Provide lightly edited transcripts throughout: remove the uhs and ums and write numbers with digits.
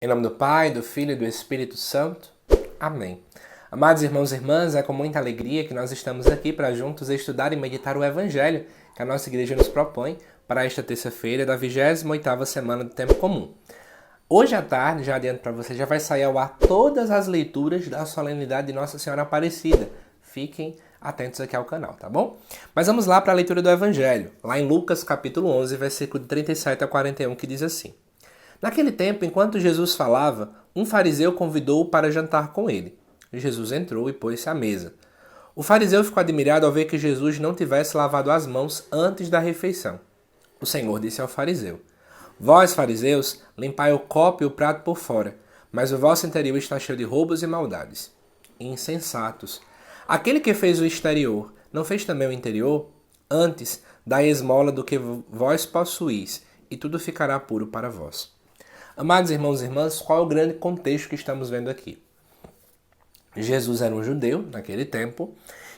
Em nome do Pai, do Filho e do Espírito Santo. Amém. Amados irmãos e irmãs, é com muita alegria que nós estamos aqui para juntos estudar e meditar o Evangelho que a nossa igreja nos propõe para esta terça-feira da 28ª semana do Tempo Comum. Hoje à tarde, já adianto para você, já vai sair ao ar todas as leituras da solenidade de Nossa Senhora Aparecida. Fiquem atentos aqui ao canal, tá bom? Mas vamos lá para a leitura do Evangelho, lá em Lucas capítulo 11, versículo de 37 a 41, que diz assim: Naquele tempo, enquanto Jesus falava, um fariseu convidou-o para jantar com ele. Jesus entrou e pôs-se à mesa. O fariseu ficou admirado ao ver que Jesus não tivesse lavado as mãos antes da refeição. O Senhor disse ao fariseu: Vós, fariseus, limpai o copo e o prato por fora, mas o vosso interior está cheio de roubos e maldades. Insensatos! Aquele que fez o exterior, não fez também o interior? Antes, dai esmola do que vós possuís, e tudo ficará puro para vós. Amados irmãos e irmãs, qual é o grande contexto que estamos vendo aqui? Jesus era um judeu naquele tempo,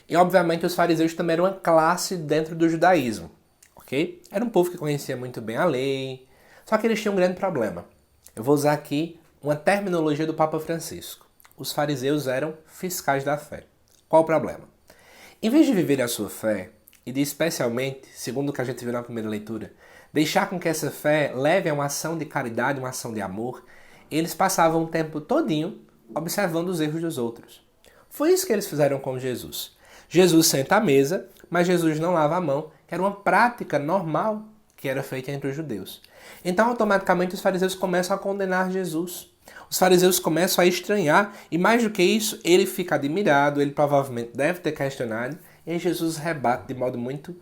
e obviamente os fariseus também eram uma classe dentro do judaísmo, ok? Era um povo que conhecia muito bem a lei, só que eles tinham um grande problema. Eu vou usar aqui uma terminologia do Papa Francisco. Os fariseus eram fiscais da fé. Qual o problema? Em vez de viver a sua fé, e de especialmente, segundo o que a gente viu na primeira leitura, deixar com que essa fé leve a uma ação de caridade, uma ação de amor, eles passavam o tempo todinho observando os erros dos outros. Foi isso que eles fizeram com Jesus. Jesus senta à mesa, mas Jesus não lava a mão, que era uma prática normal que era feita entre os judeus. Então, automaticamente, os fariseus começam a condenar Jesus. Os fariseus começam a estranhar, e mais do que isso, ele fica admirado, ele provavelmente deve ter questionado, e aí Jesus rebate de modo muito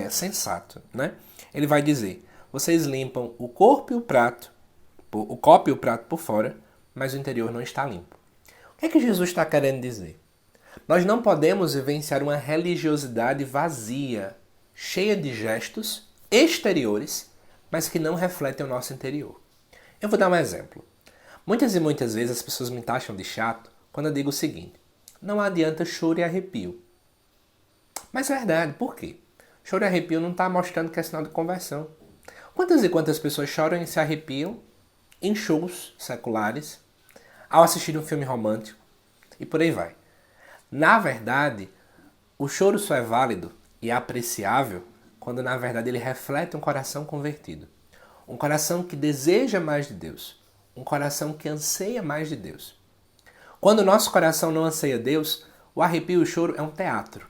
sensato, né? Ele vai dizer: vocês limpam o corpo e o prato, o copo e o prato por fora, mas o interior não está limpo. O que é que Jesus está querendo dizer? Nós não podemos vivenciar uma religiosidade vazia, cheia de gestos exteriores, mas que não refletem o nosso interior. Eu vou dar um exemplo. Muitas e muitas vezes as pessoas me taxam de chato quando eu digo o seguinte: não adianta choro e arrepio. Mas é verdade, por quê? Choro e arrepio não está mostrando que é sinal de conversão. Quantas e quantas pessoas choram e se arrepiam em shows seculares, ao assistir um filme romântico, e por aí vai. Na verdade, o choro só é válido e apreciável quando na verdade ele reflete um coração convertido. Um coração que deseja mais de Deus. Um coração que anseia mais de Deus. Quando o nosso coração não anseia Deus, o arrepio e o choro é um teatro.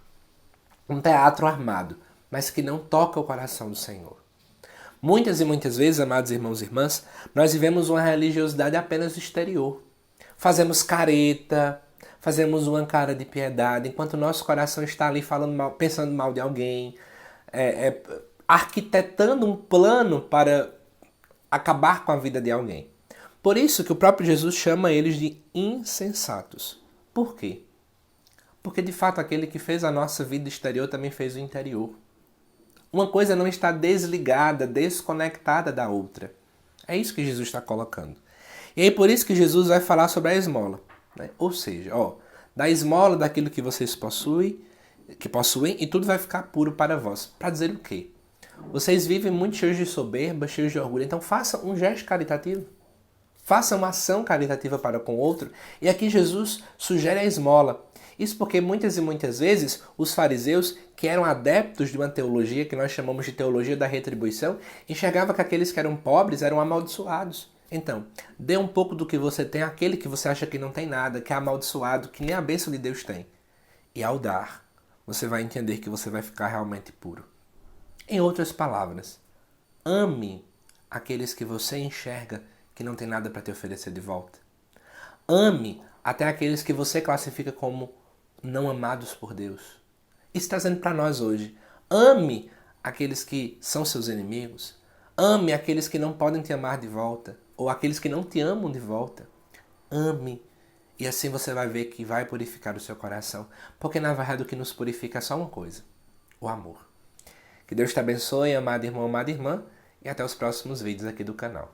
Um teatro armado, mas que não toca o coração do Senhor. Muitas e muitas vezes, amados irmãos e irmãs, nós vivemos uma religiosidade apenas exterior. Fazemos careta, fazemos uma cara de piedade, enquanto o nosso coração está ali falando mal, pensando mal de alguém, arquitetando um plano para acabar com a vida de alguém. Por isso que o próprio Jesus chama eles de insensatos. Por quê? Porque de fato aquele que fez a nossa vida exterior também fez o interior. Uma coisa não está desligada, desconectada da outra. É isso que Jesus está colocando. E aí por isso que Jesus vai falar sobre a esmola, né? Ou seja, da esmola daquilo que vocês possuem, e tudo vai ficar puro para vós. Para dizer o quê? Vocês vivem muito cheios de soberba, cheios de orgulho, então faça um gesto caritativo. Faça uma ação caritativa para com o outro. E aqui Jesus sugere a esmola. Isso porque muitas e muitas vezes os fariseus, que eram adeptos de uma teologia que nós chamamos de teologia da retribuição, enxergavam que aqueles que eram pobres eram amaldiçoados. Então, dê um pouco do que você tem àquele que você acha que não tem nada, que é amaldiçoado, que nem a bênção de Deus tem. E ao dar, você vai entender que você vai ficar realmente puro. Em outras palavras, ame aqueles que você enxerga que não tem nada para te oferecer de volta. Ame até aqueles que você classifica como não amados por Deus. Isso está dizendo para nós hoje. Ame aqueles que são seus inimigos. Ame aqueles que não podem te amar de volta. Ou aqueles que não te amam de volta. Ame. E assim você vai ver que vai purificar o seu coração. Porque na verdade o que nos purifica é só uma coisa: o amor. Que Deus te abençoe, amado irmão, amada irmã. E até os próximos vídeos aqui do canal.